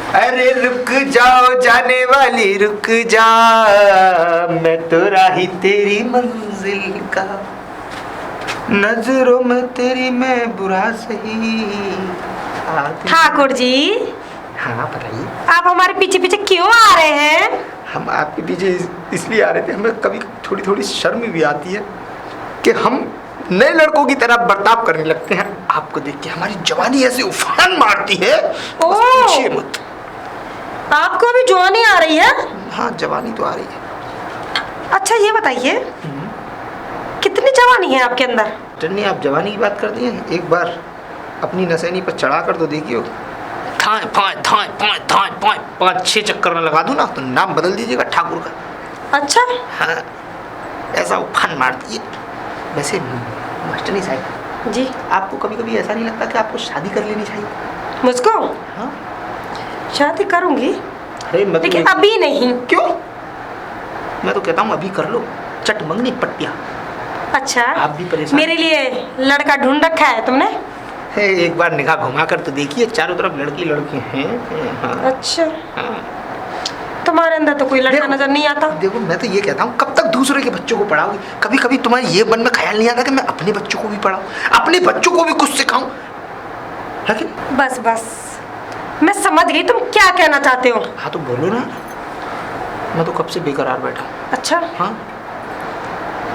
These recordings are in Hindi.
अरे रुक जाओ जाने वाली रुक जा, मैं तो राही तेरी मंजिल का, नजरों में तेरी मैं बुरा सही। ठाकुर जी, हाँ बताइए। आप हमारे पीछे पीछे क्यों आ रहे हैं? हम आपके पीछे इसलिए आ रहे थे, हमें कभी थोड़ी थोड़ी शर्म भी आती है कि हम नए लड़कों की तरह बर्ताव करने लगते हैं। आपको देख के हमारी जवानी ऐसे उफान मारती है, बस पूछिए मत। आपको अभी जवानी आ रही है? हाँ जवानी तो आ रही है। अच्छा ये बताइए, कितनी जवानी है आपके अंदर? टन्नी आप जवानी की बात करती हैं, एक बार अपनी नसैनी पर चढ़ा कर तो देखियो, थाए फाए थाए फाए थाए फाए 5-6 चक्कर में लगा दूं ना तो नाम बदल दीजिएगा ठाकुर का। अच्छा हाँ ऐसा उफान मारती है। वैसे मास्टरनी साहब जी, आपको कभी कभी ऐसा नहीं लगता कि आपको शादी कर लेनी चाहिए? मुझको? हाँ शादी करूंगी, अरे मैं लेकिन अभी नहीं। क्यों? मैं तो कहता हूँ अभी कर लो, चट मंगनी पट्टिया। अच्छा आप भी परेशान? मेरे लिए लड़का ढूंढ रखा है तुमने? एक बार निगाह घुमा कर तो देखिए, चारों तरफ लड़की लड़की हैं। हाँ। अच्छा हाँ। तुम्हारे अंदर तो कोई लड़का नजर नहीं आता। देखो मैं तो ये कहता हूँ, कब तक दूसरे के बच्चों को पढ़ाओगी? कभी कभी तुम्हारे ये मन में ख्याल नहीं आता कि मैं अपने बच्चों को भी पढ़ाऊँ, अपने बच्चों को भी कुछ सिखाऊं? लेकिन बस बस मैं समझ गई तुम क्या कहना चाहते हो। हाँ तो बोलो ना, मैं तो कब से बेकरार बैठा हूँ। अच्छा हाँ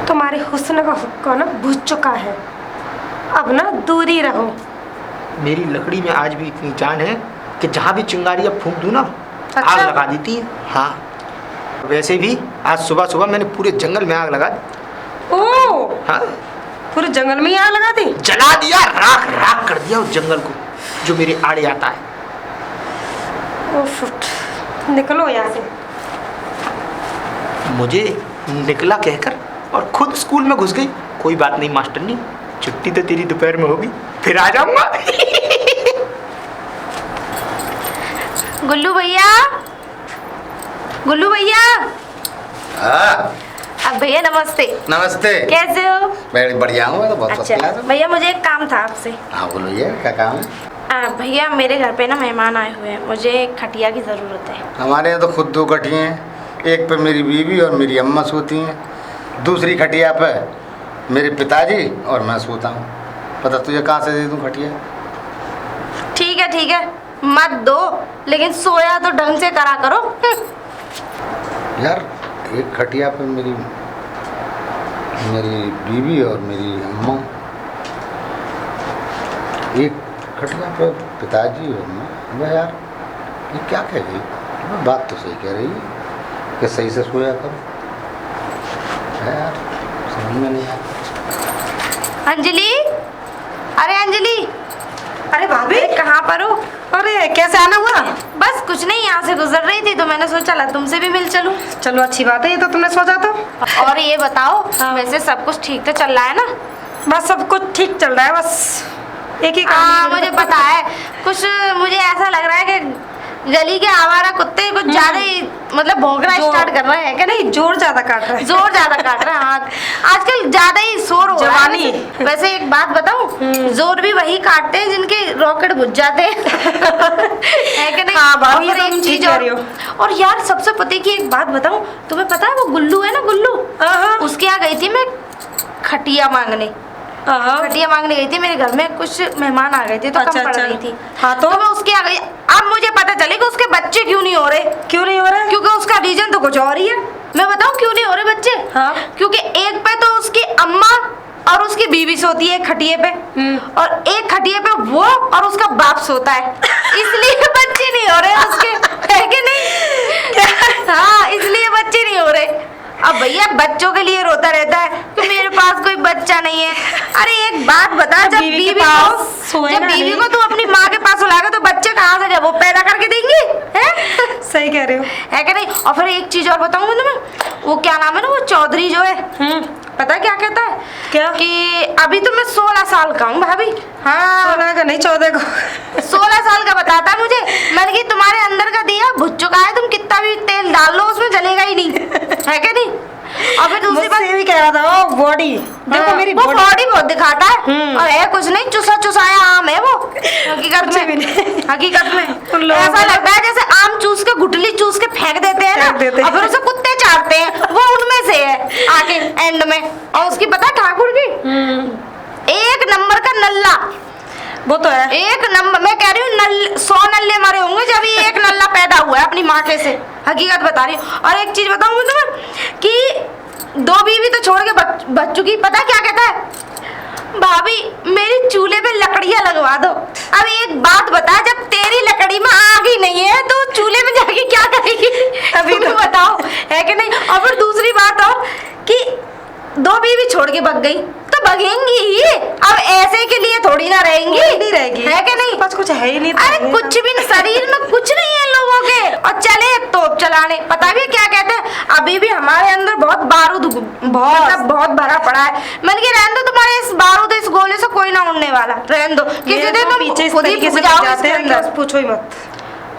तुम्हारे हुस्न का हुक्का ना बुझ चुका है, अब ना दूरी रहो। मेरी लकड़ी में आज भी इतनी जान है कि जहाँ भी चिंगारियाँ फूंक दूँ ना, अच्छा? आग लगा देती है। हाँ वैसे भी आज सुबह सुबह मैंने पूरे जंगल में आग लगा दी। ओ हाँ पूरे जंगल में ही आग लगा दी? जला दिया, राख राख कर दिया उस जंगल को जो मेरे आड़े आता है। उफ, निकलो यहाँ से। मुझे निकला कहकर और खुद स्कूल में घुस गई। कोई बात नहीं मास्टरनी, छुट्टी तो तेरी दोपहर में होगी, फिर आ जाऊंगा। गुल्लू भैया, गुल्लू भैया। हाँ अब भैया नमस्ते। नमस्ते। कैसे हो? मैं बढ़िया हूँ, मैं तो बहुत अच्छा बढ़िया हूँ। भैया मुझे एक काम था आपसे। हाँ बोलो, ये क्या काम है? भैया मेरे घर पे ना मेहमान आए हुए हैं, मुझे एक खटिया की ज़रूरत है। हमारे यहाँ तो खुद 2 खटिया हैं, एक पे मेरी बीवी और मेरी अम्मा सोती हैं, दूसरी खटिया पे मेरे पिताजी और मैं सोता हूँ। पता तुझे कहाँ से दे दूँ खटिया? ठीक है मत दो, लेकिन सोया तो ढंग से करा करो। यार एक खटिया पे मेरी बीवी और मेरी अम्मा, एक खटिया पे पिताजी और मैं। वह यार ये क्या कह गई? बात तो सही कह रही है कि सही से सोया करो। है यार समझ में नहीं आता। अंजलि, अरे अंजलि। अरे भाभी कहाँ पर हो? अरे कैसे आना हुआ? बस कुछ नहीं, यहाँ से गुजर रही थी तो मैंने सोचा ला तुमसे भी मिल चलूं। चलो अच्छी बात है, ये तो तुमने सोचा तो। और ये बताओ, हाँ। वैसे सब कुछ ठीक तो चल रहा है ना? बस सब कुछ ठीक चल रहा है, बस एक ही काम मुझे पता है, कुछ मुझे ऐसा लग रहा है कि गली के आवारा कुत्ते कुछ ज्यादा ही मतलब भौंकना स्टार्ट कर रहे हैं। क्या नहीं, जोर ज्यादा काट रहा है। जोर ज्यादा काट रहे हैं। हाँ आजकल ज्यादा ही शोर हो रहा है। जवानी। वैसे एक बात बताऊं, जोर भी वही काटते हैं जिनके रॉकेट बुझ जाते हैं। है कि नहीं? हाँ भाभी, और ये तो एक तुम चीज ठीक कह रही हो। और यार सबसे पते की एक बात बताऊं, तुम्हें पता है वो गुल्लू है ना, गुल्लू, उसके यहाँ गई थी मैं खटिया मांगने। खटिया मांगने गई थी, मेरे घर में कुछ मेहमान आ गए थे तो अच्छा, कम पड़ अच्छा। रही थी। हाँ तो मैं उसके आ गई। अब मुझे पता चले कि उसके बच्चे क्यों नहीं हो रहे। क्यों नहीं हो रहा है? क्योंकि उसका रीजन तो कुछ और ही है। मैं बताऊं क्यों नहीं हो रहे बच्चे? हाँ। क्योंकि एक पे तो उसकी अम्मा और उसकी बीवी सोती है खटिए पे, और एक खटिए पे वो और उसका बाप सोता है, इसलिए बच्चे नहीं हो रहे उसके। है कि नहीं? हाँ इसलिए बच्चे नहीं हो रहे। अब भैया बच्चों के लिए रोता रहता है कि मेरे पास कोई बच्चा नहीं है। अरे एक बात बता, जब बीवी को तू अपनी माँ के पास लाएगा तो बच्चे कहाँ से जब वो पैदा करके देंगी? हैं? सही कह रहे हो। है कि नहीं? और फिर एक चीज और बताऊँ तुम्हें, वो क्या नाम है ना, वो चौधरी जो है, पता है क्या कहता है? क्या? कि अभी तो मैं 16 साल का हूँ भाभी। हाँ 16 का नहीं 14 का। 16 साल का बताता मुझे। मैंने कि तुम्हारे अंदर का दिया बुझ चुका है, तुम कितना भी तेल डाल लो उसमें जलेगा ही नहीं। है क्या नहीं? और फिर दूसरी बात ये भी कह रहा था, वो बॉडी देखो मेरी वो बॉडी बहुत दिखाता है, और है कुछ नहीं, चुसा चुसाया आम है वो। हकीकत में ऐसा लगता है जैसे वो तो है। एक नंबर, मैं कह रही हूँ 100 नल्ले मरे होंगे जब ये एक नल्ला पैदा हुआ है अपनी माँ के से, हकीकत बता रही हूँ। और एक चीज बताऊँ मैं तुम्हें कि 2 बीवी तो छोड़ के बच चुकी, पता क्या कहता है, भाभी मेरी चूल्हे पे लकड़ियाँ लगवा दो। अब एक बात बता, जब तेरी लकड़ी में आग ही नहीं है तो चूल्हे में जाके क्या करेगी? अभी तो बताओ, है कि नहीं? और फिर दूसरी बात और कि 2 बीवी छोड़ के भग गई तो भगेंगी ही, अब ऐसे के लिए थोड़ी ना रहेंगी, नहीं रहेगी, है कि नहीं? पास कुछ है ही नहीं। अरे कुछ भी नहीं, शरीर में कुछ नहीं है लोगों के, और चले तोप चलाने। पता भी क्या कहते हैं, अभी भी हमारे अंदर बहुत बारूद बहुत भरा पड़ा है। मैंने कहा रहने दो, तुम्हारे इस बारूद इस गोले से कोई ना उड़ने वाला, रहने दो। किसी दिन तुम पीछे खुद ही से जाओ जाते इसके अंदर। हैं, पूछो ही मत।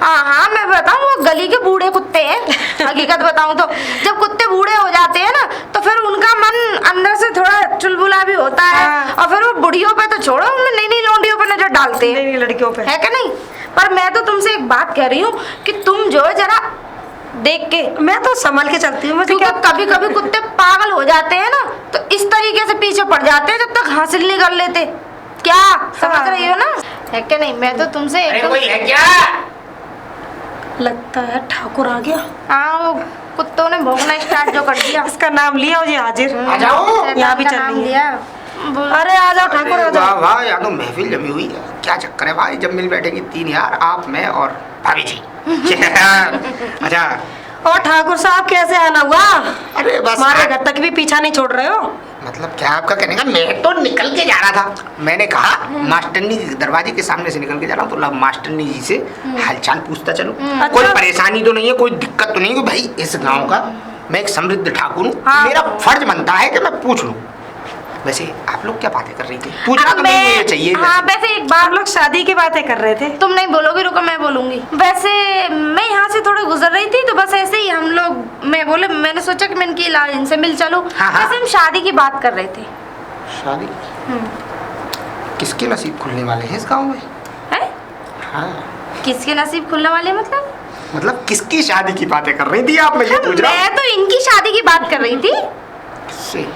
हाँ, मैं बताऊँ, वो गली के बूढ़े कुत्ते हैं। हकीकत बताऊँ तो जब कुत्ते बूढ़े हो जाते हैं ना तो फिर उनका मन अंदर से थोड़ा चुलबुला भी होता है। हाँ। और फिर वो बुढ़ियों पे तो छोड़ो, उनमें नई लौंडियों पे नजर डालते हैं, नहीं लड़कियों पे, है कि नहीं? पर मैं तो तुमसे एक बात कह रही हूँ कि तुम जो है जरा देख के, मैं तो संभल के चलती हूँ। क्योंकि कभी कभी कुत्ते पागल हो जाते हैं ना तो इस तरीके से पीछे पड़ जाते हैं जब तक हासिल नहीं कर लेते। क्या समझ रही हो ना, है कि नहीं? मैं तो तुमसे कोई है क्या? लगता है ठाकुर आ गया। हाँ, वो कुत्तों ने भौंकना स्टार्ट जो कर दिया। इसका नाम लिया मुझे हाजिर। आ जाओ, यहाँ भी का चल नाम रही है। लिया। अरे आ जाओ ठाकुर, आ वाह जाओ। वाह, यहाँ तो महफिल जमी हुई है। क्या चक्कर है भाई, जब मिल बैठेंगे 3 यार, आप मैं और भाभी जी। अच्छा, और ठाकुर साहब कैसे आना हुआ? अरे बस हमारे घर तक भी पीछा नहीं छोड़ रहे हो। मतलब क्या आपका कहने का, मैं तो निकल के जा रहा था। मैंने कहा मास्टरनी के दरवाजे के सामने से निकल के जा रहा हूँ तो मास्टरनी जी से हालचाल पूछता चलूं। कोई परेशानी तो नहीं है, कोई दिक्कत तो नहीं है भाई। इस गांव का मैं एक समृद्ध ठाकुर हूँ, हाँ। मेरा फर्ज बनता है कि मैं पूछ लूं। वैसे आप लोग क्या बातें कर रही थी? पूछना तो नहीं मुझे चाहिए। हाँ, वैसे एक बार हम लोग शादी की बातें कर रहे थे। तुम नहीं बोलोगी, रुको मैं बोलूंगी। वैसे मैं यहाँ से थोड़ा गुजर रही थी तो बस ऐसे ही हम लोग, मैंने सोचा कि मैं इनसे मिल चलूं। हाँ, हाँ। वैसे हम शादी की बात कर रहे थे। शादी किसके नसीब खुलने वाले हैं इस गाँव में? हैं? हाँ, किसके नसीब खुलने वाले मतलब किसकी शादी की बातें कर रही थी आप? मैं ये पूछ रहा हूँ। मैं तो इनकी शादी की बात कर रही थी। किससे?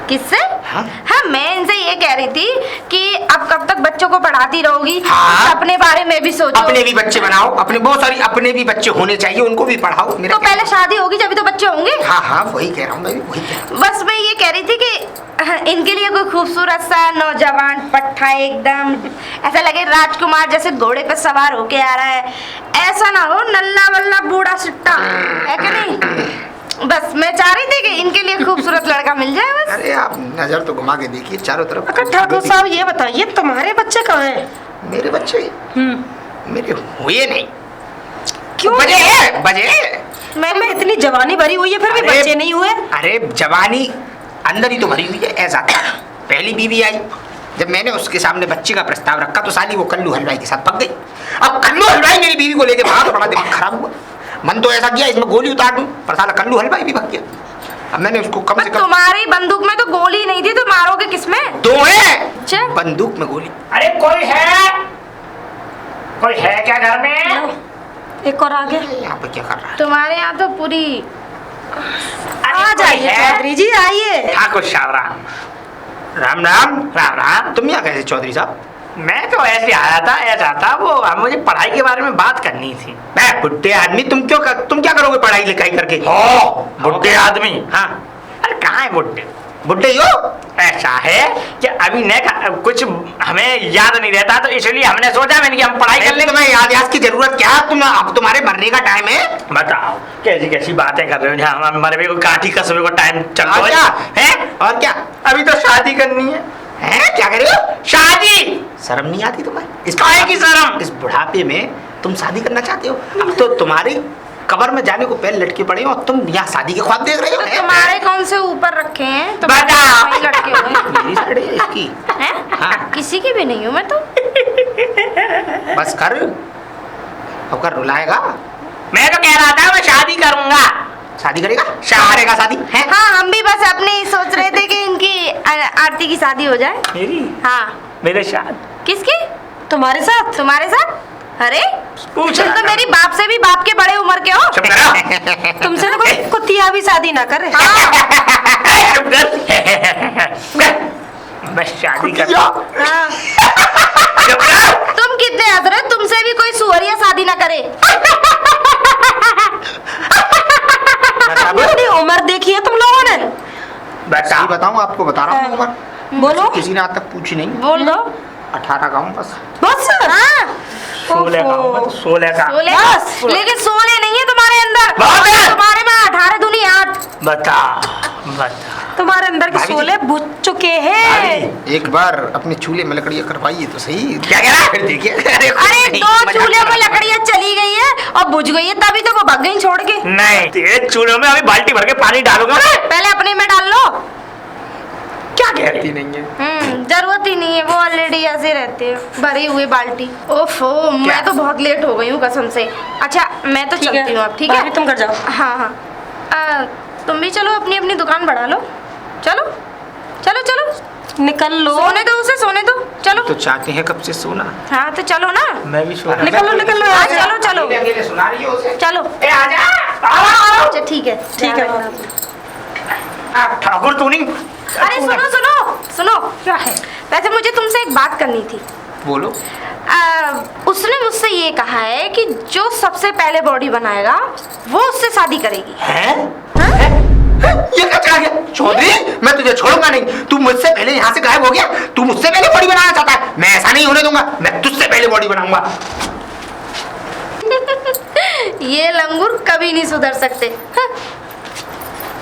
किससे? हाँ? हाँ, मैं इनसे ये कह रही थी कि अब कब तक बच्चों को पढ़ाती रहोगी? हाँ। अपने बारे में भी सोचो। अपने भी बच्चे बनाओ, अपने बहुत सारी अपने भी बच्चे होने चाहिए, उनको भी पढ़ाओ। मेरा तो पहले शादी होगी जब तो बच्चे होंगे। हाँ हाँ, वही कह रहा हूँ, मैं भी वही कह रहा हूँ। बस मैं ये कह रही थी कि इनके लिए कोई खूबसूरत सा नौजवान पट्टा, एकदम ऐसा लगे राजकुमार जैसे घोड़े पे सवार होके आ रहा है, ऐसा ना हो नल्ला वल्ला बूढ़ा सिट्टा, है कि नहीं? बस मैं चाह रही थी कि इनके लिए खूबसूरत लड़का मिल जाए बस। अरे आप नजर तो घुमा के देखिए चारों तरफ। अगर ठाकुर साहब ये बताइए, तुम्हारे बच्चे कहाँ हैं? मेरे बच्चे मेरे हुए नहीं। क्यों? बजे मैं इतनी जवानी भरी हुई है फिर भी अरे, बच्चे नहीं हुए। अरे जवानी अंदर ही तो भरी हुई है। ऐसा पहली बीवी आई, जब मैंने उसके सामने बच्चे का प्रस्ताव रखा तो साली वो कल्लू हलवाई के साथ पक गई। अब कल्लू हलवाई मेरी बीवी को लेके भागा तो बड़ा दिमाग खराब हुआ। मन तो ऐसा किया इसमें गोली उतार दूं, पर साला कल्लू हलवाई भी भाग गया। अब मैंने उसको कम से कम, तुम्हारी बंदूक में तो गोली नहीं थी, तो मारोगे किसमें? 2 है अच्छा। बंदूक में गोली। अरे कोई है क्या घर में? एक और आगे यहाँ पे क्या कर रहा है? तुम्हारे यहाँ तो पूरी आ जाइए चौधरी जी, आइए। ठाकुर साहब राम राम राम राम। तुम यहाँ कैसे चौधरी साहब? मैं तो ऐसे आया था, ऐसा था वो मुझे पढ़ाई के बारे में बात करनी थी। मैं बुढ़े आदमी, तुम क्या करोगे पढ़ाई लिखाई करके? बुढ़े आदमी? हाँ, अरे कहाँ है बुढ़े? बुढ़े हो? ऐसा है कि अभी ने कुछ हमें याद नहीं रहता तो इसलिए हमने सोचा मैंने कि हम पढ़ाई कर लेंगे। तुम्हें याद की जरूरत क्या है? तुम अब तुम्हारे मरने का टाइम है। बताओ कैसी कैसी बातें कर रहे हो जहाँ हम मरने को काठी कसवे को टाइम चल और क्या है? और क्या? अभी तो शादी करनी है। हैं? क्या कर रहे हो? शादी? शर्म नहीं आती तुम्हें? काहे की शर्म? इस बुढ़ापे में तुम शादी करना चाहते हो? अब तो तुम्हारी कब्र में जाने को पहले लटके पड़े हो और तुम यहाँ शादी के ख्वाब देख रहे हो? तो तुम्हारे कौन से ऊपर रखे हैं? बताओ। वहीं लटके हुए मेरी साइड है इसकी। हैं? हाँ। किसी की भी नहीं हूँ मैं तो। बस कर, अब कर, रुलाएगा? मैं तो कह रहा था मैं शादी करूंगा। शादी करेगा? करेगा शादी है? हाँ, हम भी बस अपनी सोच रहे थे कि इनकी आरती की शादी हो जाए। मेरी? हाँ। मेरे साथ? किसकी? तुम्हारे साथ? तुम्हारे साथ? अरे पूछ तुम तो मेरी बाप से भी बाप के बड़े उम्र के हो। चुप करो। तुमसे ना कोई कुतिया भी शादी ना करे। चुप कर। मैं शादी कर। कुतिया? हाँ। चुप कर। इतने हंस रहे हो, तुमसे भी कोई सुअरिया शादी ना करे। अपनी उम्र देखी है तुम लोगों ने? बता सही बताऊं आपको, बता रहा हूँ उम्र, बोलो। किसी ने आज तक पूछी नहीं। बोल दो। 18 का हूँ बस। बस हाँ 16 का हूँ मैं तो, 16 का। 16, बस। लेकिन 16 नहीं है तुम्हारे अंदर, बहुत है। तुम्हारे में 18 दूनी 8। बता बता। तुम्हारे अंदर के भाभी जी। शोले बुझ चुके हैं। एक बार अपने चूल्हे में लकड़ियाँ करवाइए तो सही। क्या कह रहा है? फिर देखिए। अरे नहीं, 2 मजाक चूल्हे कर में रहा है। लकड़ियाँ चली गई है और बुझ गई है, तभी तो वो भाग गई छोड़ के। नहीं, तेरे चूल्हे में अभी बाल्टी भर के पानी डालूंगा मैं। पहले अपने में डाल लो। क्या कह रही कहती नहीं है। जरूरत ही नहीं है, वो ऑलरेडी ऐसे रहते हैं भरी हुई बाल्टी। ओफो, मैं तो बहुत लेट हो गई हूँ कसम से। अच्छा मैं तो ठीक चलती हूँ है अब, ठीक है? भाभी तुम घर जाओ। हाँ हाँ, तुम भी चलो, अपनी अपनी दुकान बढ़ा लो। चलो चलो चलो, निकल लो। सोने दो उसे, सोने दो, चलो। तो चाहते हैं कब से सोना? हाँ तो चलो ना। मैं भी सो रहा निकल लो निकल लो हाँ, यहाँ से। चलो चलो अकेले सुना रही हो उसे? चलो। ए आजा, आओ। अच्छा ठीक है, ठीक है। ध्यान रखना। ठाकुर तू नहीं। अरे सुनो सुनो सुनो, क्या है? वैसे मुझे तुमसे एक बात करनी थी। बोलो। उसने मुझसे ये कहा है कि जो सबसे पहले बॉडी बनाएगा वो उससे शादी करेगी। हैं? ये क्या चला गया चौधरी? मैं तुझे छोड़ूंगा नहीं। तू मुझसे पहले यहाँ से गायब हो गया। तू मुझसे पहले बॉडी बनाना चाहता है, मैं ऐसा नहीं होने दूंगा। मैं तुझसे पहले बॉडी बनाऊंगा। ये लंगूर कभी नहीं सुधर सकते। हाँ।